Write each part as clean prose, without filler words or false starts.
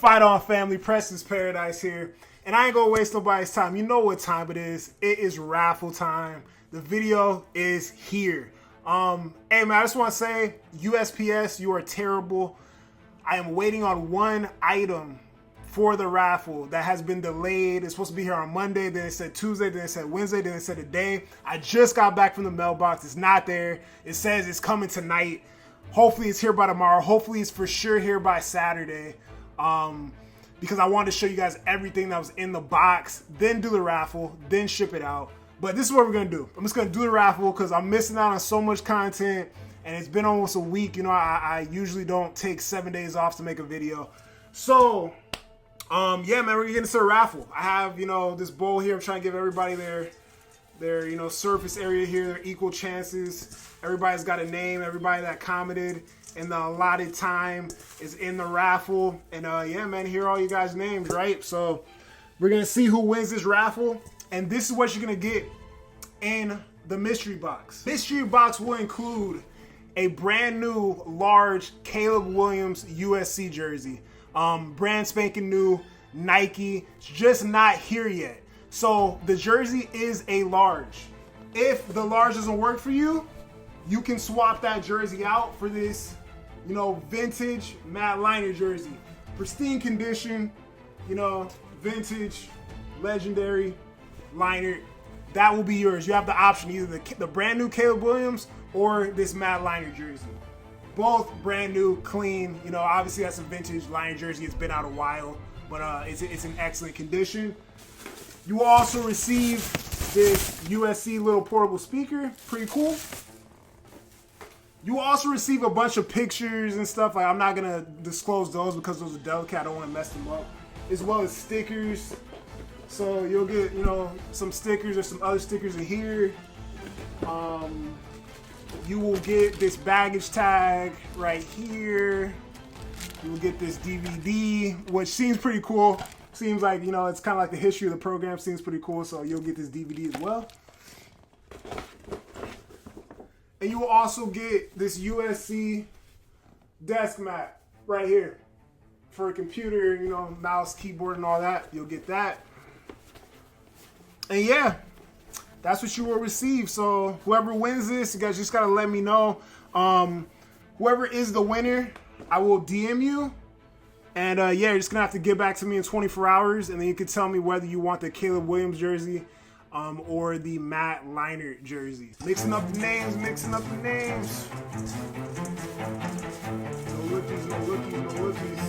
Fight on, family. Preston's Paradise here. And I ain't gonna waste nobody's time. You know what time it is. It is raffle time. The video is here. Hey man, I just want to say, USPS, you are terrible. I am waiting on one item for the raffle that has been delayed. It's supposed to be here on Monday, then it said Tuesday, then it said Wednesday, then it said today. I just got back from the mailbox. It's not there. It says it's coming tonight. Hopefully it's here by tomorrow. Hopefully it's for sure here by Saturday. Because I wanted to show you guys everything that was in the box, then do the raffle, then ship it out. But this is what we're gonna do. I'm just gonna do the raffle because I'm missing out on so much content, and it's been almost a week. You know, I usually don't take 7 days off to make a video. So, yeah, man, we're gonna get into the raffle. I have, you know, this bowl here. I'm trying to give everybody their you know, surface area here, their equal chances. Everybody's got a name. Everybody that commented in the allotted time is in the raffle. And yeah, man, here are all you guys' names, right? So we're gonna see who wins this raffle, and this is what you're gonna get in the mystery box. Mystery box will include a brand new large Caleb Williams USC jersey, brand spanking new Nike. It's just not here yet. So the jersey is a large. If the large doesn't work for you, you can swap that jersey out for this, you know, vintage Matt Leinart jersey. Pristine condition, you know, vintage, legendary Leinart. That will be yours. You have the option, either the brand new Caleb Williams or this Matt Leinart jersey. Both brand new, clean. You know, obviously that's a vintage Leinart jersey. It's been out a while, but it's in excellent condition. You will also receive this USC little portable speaker. Pretty cool. You will also receive a bunch of pictures and stuff. Like, I'm not going to disclose those because those are delicate. I don't want to mess them up. As well as stickers. So you'll get, you know, some stickers or some other stickers in here. You will get this baggage tag right here. You will get this DVD, which seems pretty cool. Seems like, you know, it's kind of like the history of the program. Seems pretty cool. So you'll get this DVD as well. And you will also get this USC desk mat right here for a computer, you know, mouse, keyboard, and all that. You'll get that. And yeah, that's what you will receive. So whoever wins this, you guys just got to let me know. Whoever is the winner, I will DM you. And yeah, you're just going to have to get back to me in 24 hours. And then you can tell me whether you want the Caleb Williams jersey or the Matt Leinart jersey. Mixing up the names, mixing up the names. No rookies, no rookies, no rookies.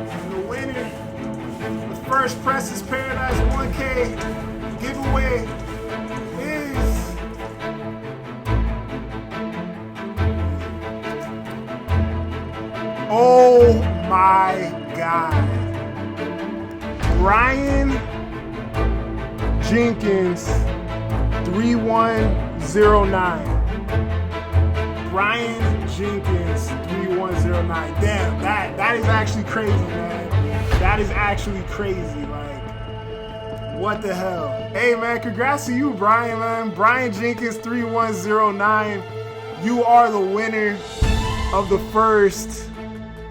And the winner, the first Preston's Paradise 1K giveaway is oh my God. Brian Jenkins 3109. Brian Jenkins 3109. Damn, that is actually crazy, man. That is actually crazy. Like, what the hell? Hey man, congrats to you, Brian, man. Brian Jenkins 3109. You are the winner of the first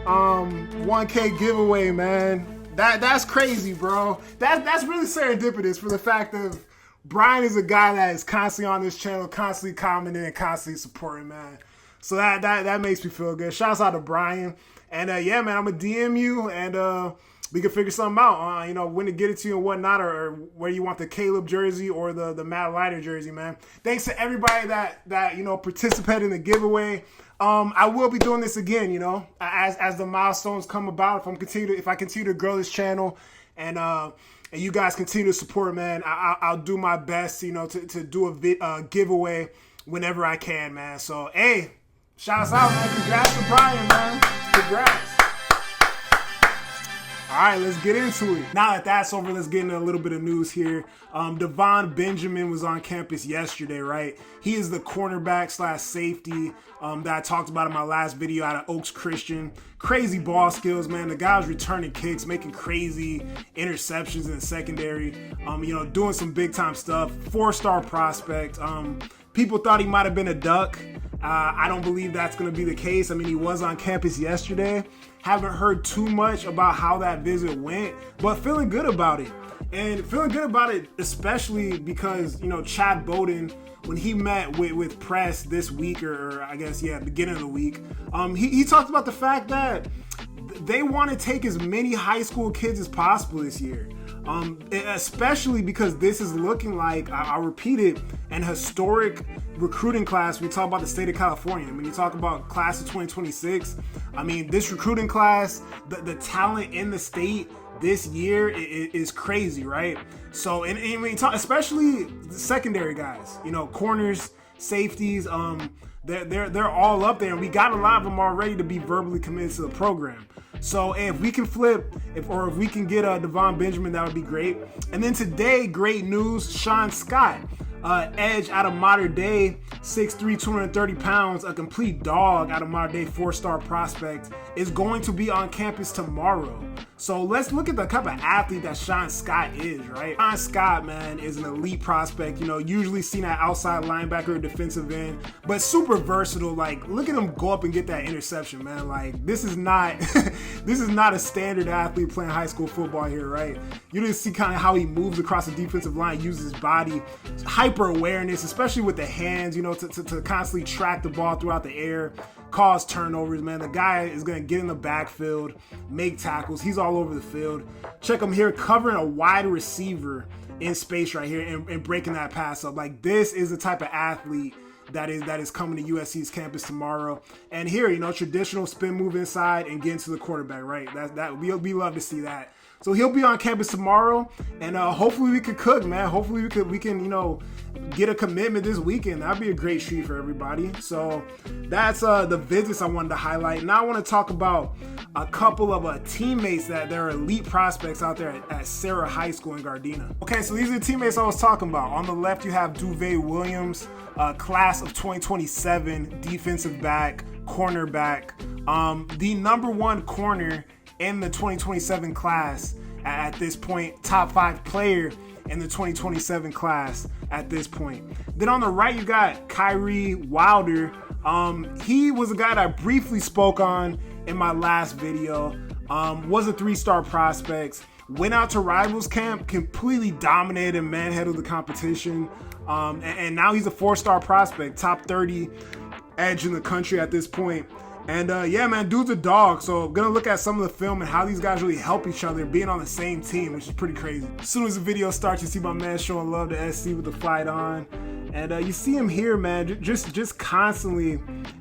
1K giveaway, man. That's crazy, bro. That's really serendipitous for the fact of Brian is a guy that is constantly on this channel, constantly commenting and constantly supporting, man. So that makes me feel good. Shouts out to Brian. And yeah, man, I'm gonna DM you and we can figure something out. You know, when to get it to you and whatnot, or where you want the Caleb jersey or the Matt Leinart jersey, man. Thanks to everybody that you know participated in the giveaway. I will be doing this again, you know, as the milestones come about. If I continue to grow this channel, and you guys continue to support, man, I'll do my best, you know, to do a giveaway whenever I can, man. So hey, shouts out, man. Congrats to Brian, man. Congrats. All right, let's get into it. Now that that's over, let's get into a little bit of news here. Devon Benjamin was on campus yesterday, right? He is the cornerback / safety that I talked about in my last video out of Oaks Christian. Crazy ball skills, man. The guy was returning kicks, making crazy interceptions in the secondary, you know, doing some big time stuff. 4-star prospect. People thought he might have been a duck I don't believe that's going to be the case. I mean, he was on campus yesterday. Haven't heard too much about how that visit went, but feeling good about it. And feeling good about it, especially because, you know, Chad Bowden, when he met with press this week, or I guess, yeah, beginning of the week, he talked about the fact that they want to take as many high school kids as possible this year. Especially because this is looking like, I'll repeat it, an historic recruiting class. We talk about the state of California. When you talk about class of 2026, I mean, this recruiting class, the talent in the state this year is crazy, right? So, and when you talk, especially the secondary guys, you know, corners, safeties, they're all up there, and we got a lot of them already to be verbally committed to the program. So if we can flip, if we can get Devon Benjamin, that would be great. And then today, great news, Sean Scott, edge out of Modern Day, 6'3", 230 pounds, a complete dog out of Modern Day, 4-star prospect, is going to be on campus tomorrow. So let's look at the type of athlete that Sean Scott is, right? Sean Scott, man, is an elite prospect, you know, usually seen at outside linebacker or defensive end, but super versatile. Like, look at him go up and get that interception, man. Like, this is not this is not a standard athlete playing high school football here, right? You just see kind of how he moves across the defensive line, uses his body, hyper awareness, especially with the hands, you know, to constantly track the ball throughout the air, cause turnovers, man. The guy is going to get in the backfield, make tackles. He's all over the field. Check him here, covering a wide receiver in space right here and breaking that pass up. Like, this is the type of athlete that is coming to USC's campus tomorrow. And here, you know, traditional spin move inside and get into the quarterback, right? We love to see that. So he'll be on campus tomorrow, and hopefully we can cook, man. Hopefully we can, you know, get a commitment this weekend. That'd be a great treat for everybody. So that's the visits I wanted to highlight. Now I want to talk about a couple of teammates that they're elite prospects out there at Sarah High School in Gardena. Okay, so these are the teammates I was talking about. On the left, you have Duve Williams, class of 2027, defensive back, cornerback, the number one corner in the 2027 class at this point, top 5 player in the 2027 class at this point. Then on the right, you got Kyrie Wilder. He was a guy that I briefly spoke on in my last video. Was a 3-star prospect. Went out to Rivals camp, completely dominated and manhandled the competition. And now he's a 4-star prospect, top 30 edge in the country at this point. And yeah, man, dude's a dog. So I'm gonna look at some of the film and how these guys really help each other being on the same team, which is pretty crazy. As soon as the video starts, you see my man showing love to SC with the fight on. And you see him here, man, just constantly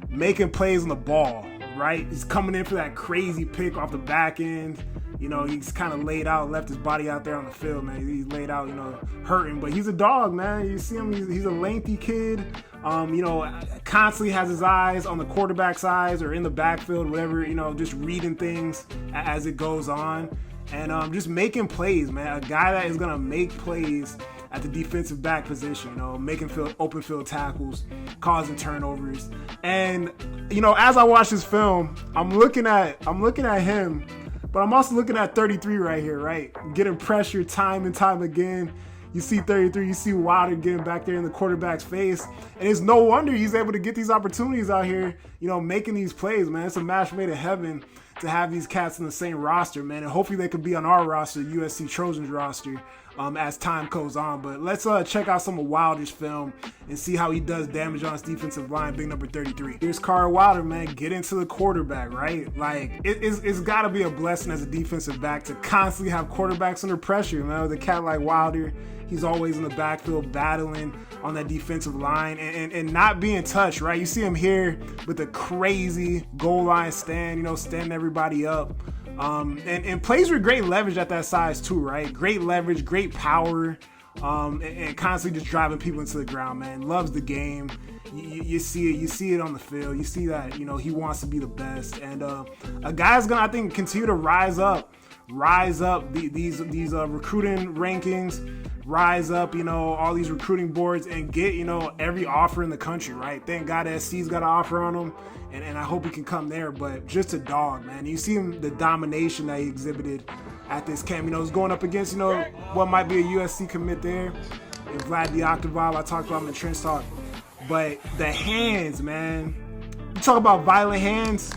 making plays on the ball, right? He's coming in for that crazy pick off the back end. You know, he's kind of laid out, left his body out there on the field, man. He's laid out, you know, hurting, but he's a dog, man. You see him, he's a lengthy kid. You know, constantly has his eyes on the quarterback's eyes or in the backfield, whatever, you know, just reading things as it goes on. And just making plays, man. A guy that is going to make plays at the defensive back position, you know, making open field tackles, causing turnovers. And, you know, as I watch this film, I'm looking at him, but I'm also looking at 33 right here, right? Getting pressure time and time again. You see 33, you see Wilder getting back there in the quarterback's face. And it's no wonder he's able to get these opportunities out here, you know, making these plays, man. It's a match made in heaven to have these cats in the same roster, man. And hopefully they could be on our roster, USC Trojans roster, as time goes on. But let's check out some of Wilder's film and see how he does damage on his defensive line, big number 33. Here's Carl Wilder, man. Get into the quarterback, right? Like, it's got to be a blessing as a defensive back to constantly have quarterbacks under pressure, man. With a cat like Wilder, he's always in the backfield battling on that defensive line and not being touched, right? You see him here with a crazy goal line stand, you know, standing everybody up. And plays with great leverage at that size too, right? Great leverage, great power, and constantly just driving people into the ground, man. Loves the game. You see it on the field. You see that, you know, he wants to be the best. And a guy's gonna, I think, continue to rise up these recruiting rankings, rise up, you know, all these recruiting boards and get, you know, every offer in the country, right? Thank God SC's got an offer on him, and I hope he can come there. But just a dog, man. You see him, the domination that he exhibited at this camp. You know, he's going up against, you know, what might be a USC commit there. And Vlad Diaktivov, I talked about him in Trench Talk. But the hands, man. You talk about violent hands.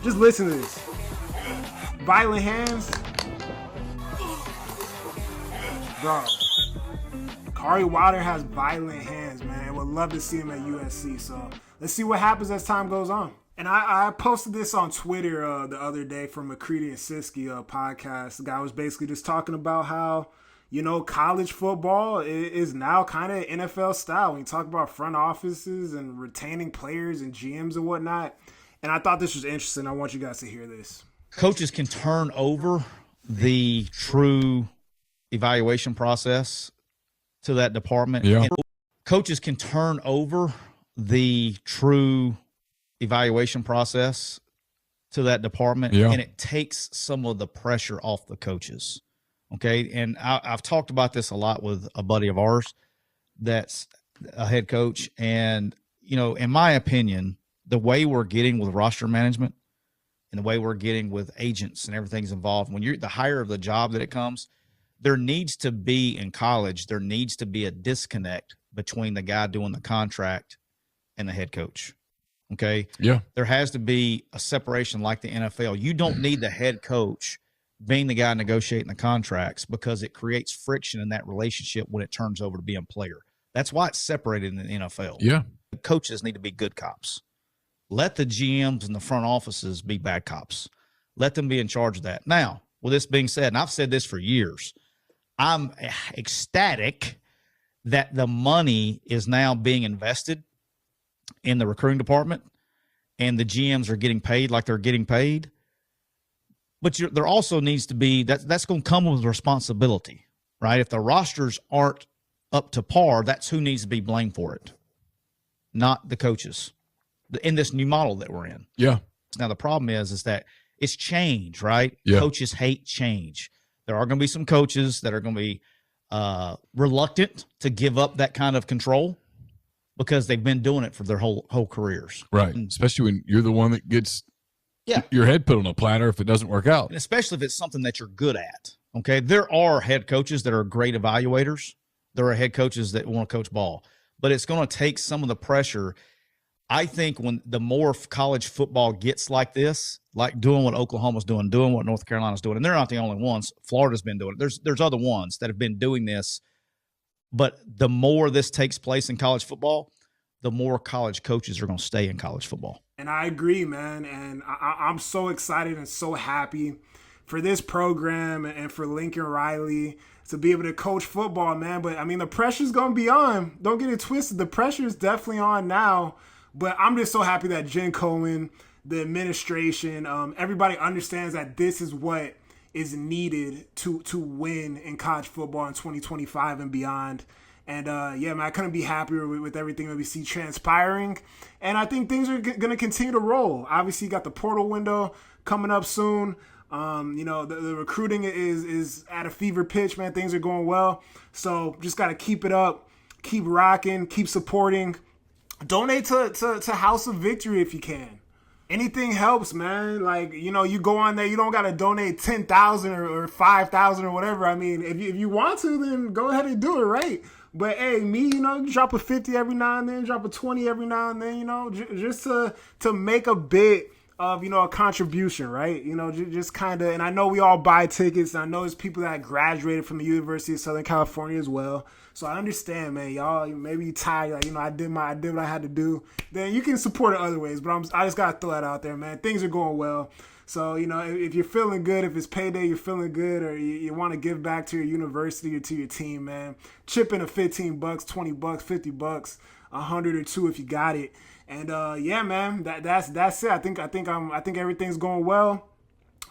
Just listen to this. Violent hands. Bro. Kari Wilder has violent hands, man. Would love to see him at USC. So let's see what happens as time goes on. And I posted this on Twitter the other day from McCready and Siskey podcast. The guy was basically just talking about how, you know, college football is now kind of NFL style when you talk about front offices and retaining players and GMs and whatnot. And I thought this was interesting. I want you guys to hear this. Coaches can turn over the true evaluation process to that department. Yeah. Coaches can turn over the true evaluation process to that department, and it takes some of the pressure off the coaches. Okay. And I've talked about this a lot with a buddy of ours that's a head coach. And, you know, in my opinion, the way we're getting with roster management and the way we're getting with agents and everything's involved, when you're the higher of the job that it comes, there needs to be in college, there needs to be a disconnect between the guy doing the contract and the head coach. Okay. Yeah. There has to be a separation like the NFL. You don't need the head coach being the guy negotiating the contracts because it creates friction in that relationship when it turns over to being a player. That's why it's separated in the NFL. Yeah. The coaches need to be good cops. Let the GMs and the front offices be bad cops. Let them be in charge of that. Now, with this being said, and I've said this for years, I'm ecstatic that the money is now being invested in the recruiting department and the GMs are getting paid like they're getting paid. But there also needs to be that's going to come with responsibility, right? If the rosters aren't up to par, that's who needs to be blamed for it, not the coaches in this new model that we're in. Yeah. Now, the problem is that it's change, right? Yeah. Coaches hate change. There are going to be some coaches that are going to be reluctant to give up that kind of control because they've been doing it for their whole careers. Right. Especially when you're the one that gets your head put on a platter if it doesn't work out. And especially if it's something that you're good at. Okay. There are head coaches that are great evaluators. There are head coaches that want to coach ball, but it's going to take some of the pressure. I think when the more college football gets like this, like doing what Oklahoma's doing what North Carolina's doing, and they're not the only ones. Florida's been doing it. There's other ones that have been doing this. But the more this takes place in college football, the more college coaches are going to stay in college football. And I agree, man. And I'm so excited and so happy for this program and for Lincoln Riley to be able to coach football, man. But, I mean, the pressure's going to be on. Don't get it twisted. The pressure is definitely on now. But I'm just so happy that Jen Cohen, the administration, everybody understands that this is what is needed to win in college football in 2025 and beyond. And, yeah, man, I couldn't be happier with everything that we see transpiring. And I think things are going to continue to roll. Obviously, you got the portal window coming up soon. You know, the recruiting is at a fever pitch, man. Things are going well. So just got to keep it up, keep rocking, keep supporting. Donate to House of Victory if you can. Anything helps, man. Like, you know, you go on there, you don't got to donate 10,000 or 5,000 or whatever. I mean, if you want to, then go ahead and do it, right? But, hey, me, you know, drop a 50 every now and then, drop a 20 every now and then, you know, just to make a bit of, you know, a contribution, right? You know, just kind of, and I know we all buy tickets. And I know there's people that graduated from the University of Southern California as well. So I understand, man. Y'all, maybe you tired, like, you know, I did what I had to do. Then you can support it other ways, but I just got to throw that out there, man. Things are going well. So, you know, if you're feeling good, if it's payday, you're feeling good, or you want to give back to your university or to your team, man, chip in a $15, $20, $50, $100 or $2 if you got it. And yeah, man, that's it. I think everything's going well.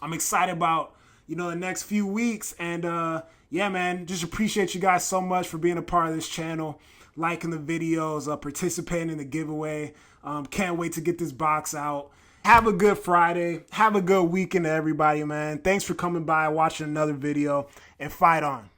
I'm excited about, you know, the next few weeks. And yeah, man, just appreciate you guys so much for being a part of this channel, liking the videos, participating in the giveaway. Can't wait to get this box out. Have a good Friday. Have a good weekend to everybody, man. Thanks for coming by, watching another video, and fight on.